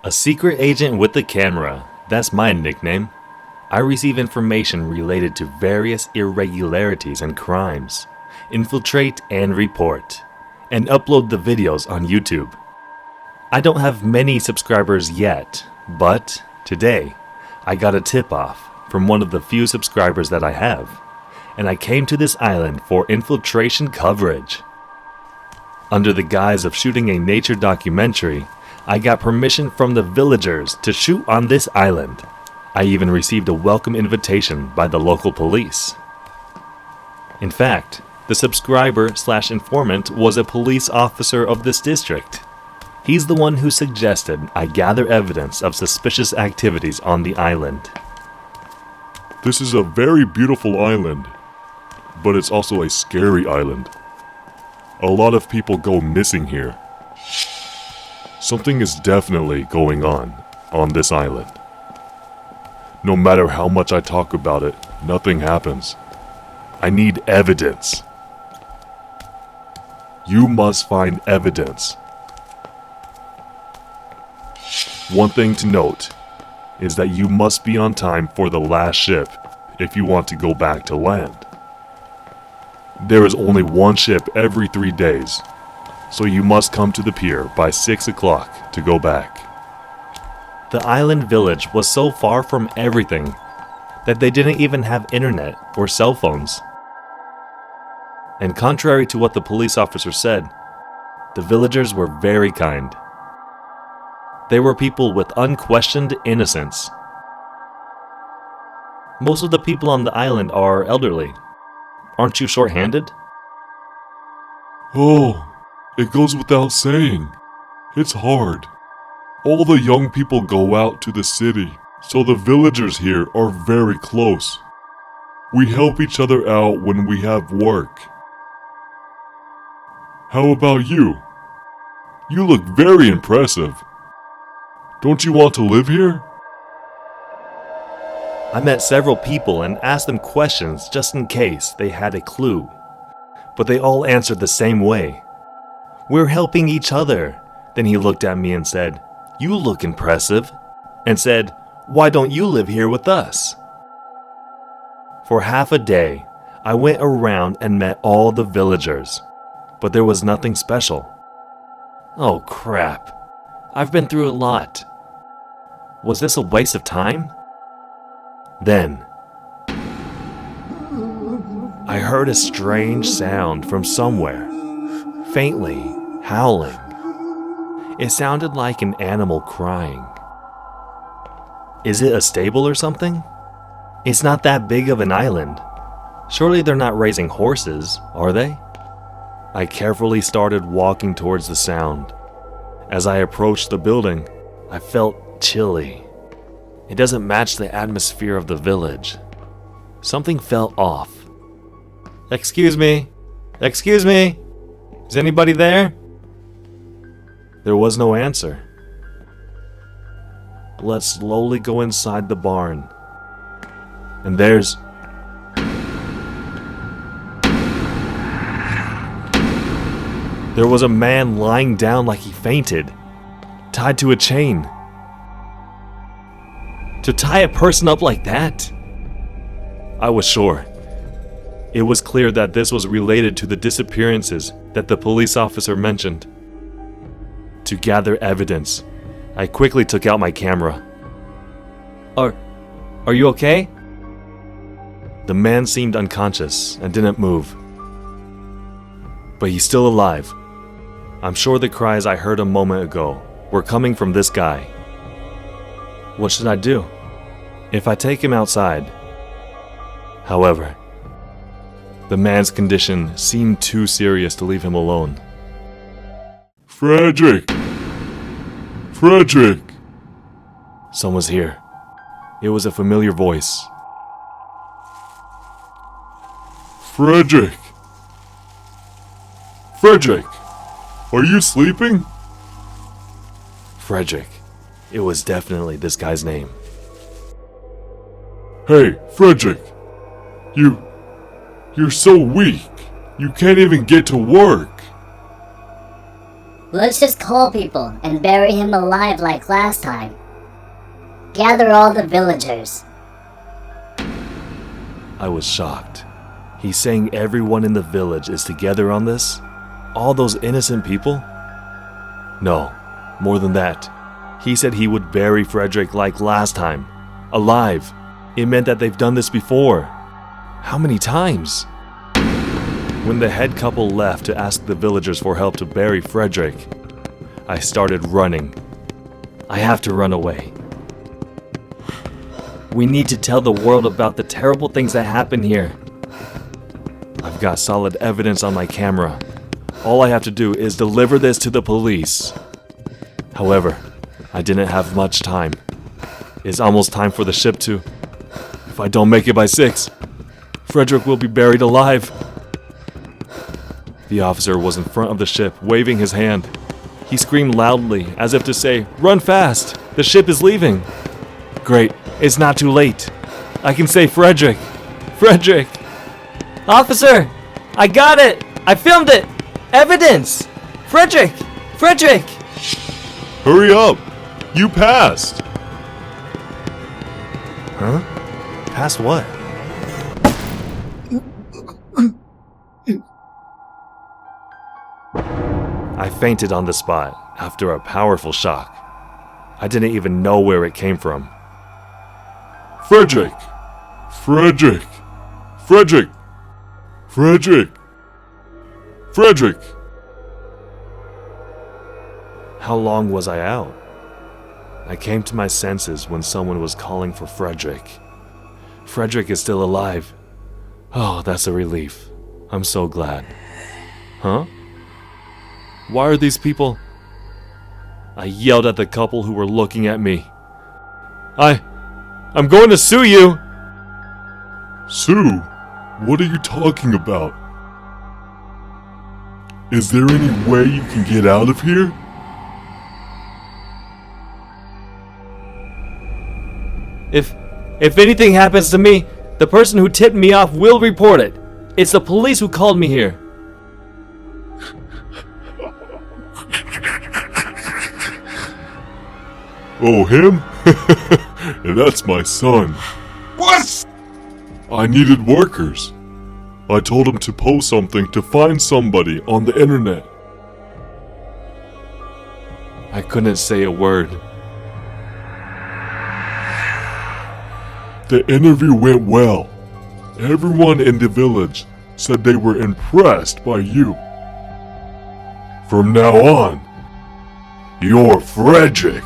A secret agent with a camera, that's my nickname. I receive information related to various irregularities and crimes, infiltrate and report, and upload the videos on YouTube. I don't have many subscribers yet, but today I got a tip-off from one of the few subscribers that I have, and I came to this island for infiltration coverage. Under the guise of shooting a nature documentary, I got permission from the villagers to shoot on this island. I even received a welcome invitation by the local police. In fact, the subscriber/informant was a police officer of this district. He's the one who suggested I gather evidence of suspicious activities on the island. This is a very beautiful island, but it's also a scary island. A lot of people go missing here. Something is definitely going on this island. No matter how much I talk about it, nothing happens. I need evidence. You must find evidence. One thing to note is that you must be on time for the last ship if you want to go back to land. There is only one ship every 3 days, so you must come to the pier by 6 o'clock to go back. The island village was so far from everything that they didn't even have internet or cell phones. And contrary to what the police officer said, the villagers were very kind. They were people with unquestioned innocence. Most of the people on the island are elderly. Aren't you short-handed? Oh, it goes without saying. It's hard. All the young people go out to the city, so the villagers here are very close. We help each other out when we have work. How about you? You look very impressive. Don't you want to live here? I met several people and asked them questions just in case they had a clue. But they all answered the same way. We're helping each other. Then he looked at me and said, "You look impressive," and said, "Why don't you live here with us?" For half a day, I went around and met all the villagers, but there was nothing special. Oh crap, I've been through a lot. Was this a waste of time? Then, I heard a strange sound from somewhere, faintly howling. It sounded like an animal crying. Is it a stable or something? It's not that big of an island. Surely they're not raising horses, are they? I carefully started walking towards the sound. As I approached the building, I felt chilly. It doesn't match the atmosphere of the village. Something felt off. Excuse me? Excuse me? Is anybody there? There was no answer. Let's slowly go inside the barn. And there's... There was a man lying down like he fainted, tied to a chain. To tie a person up like that? I was sure. It was clear that this was related to the disappearances that the police officer mentioned. To gather evidence, I quickly took out my camera. Are you okay? The man seemed unconscious and didn't move. But he's still alive. I'm sure the cries I heard a moment ago were coming from this guy. What should I do? If I take him outside. However, the man's condition seemed too serious to leave him alone. Frederick! Frederick! Someone's here. It was a familiar voice. Frederick! Frederick! Are you sleeping? Frederick. It was definitely this guy's name. Hey, Frederick! You're so weak. You can't even get to work. Let's just call people and bury him alive like last time. Gather all the villagers. I was shocked. He's saying everyone in the village is together on this? All those innocent people? No, more than that. He said he would bury Frederick like last time. Alive. It meant that they've done this before. How many times? When the head couple left to ask the villagers for help to bury Frederick, I started running. I have to run away. We need to tell the world about the terrible things that happen here. I've got solid evidence on my camera. All I have to do is deliver this to the police. However, I didn't have much time. It's almost time for the ship to... If I don't make it by 6, Frederick will be buried alive. The officer was in front of the ship, waving his hand. He screamed loudly, as if to say, "Run fast! The ship is leaving!" Great, it's not too late. I can say Frederick! Frederick! Officer! I got it! I filmed it! Evidence! Frederick! Frederick! Hurry up! You passed! Huh? Past what? I fainted on the spot after a powerful shock. I didn't even know where it came from. Frederick! Frederick! Frederick! Frederick! Frederick! How long was I out? I came to my senses when someone was calling for Frederick. Frederick is still alive. Oh, that's a relief. I'm so glad. Huh? Why are these people... I yelled at the couple who were looking at me. I'm going to sue you! Sue? What are you talking about? Is there any way you can get out of here? If anything happens to me, the person who tipped me off will report it. It's the police who called me here. Oh, him? That's my son. What? I needed workers. I told him to post something to find somebody on the internet. I couldn't say a word. The interview went well. Everyone in the village said they were impressed by you. From now on, you're Frederick.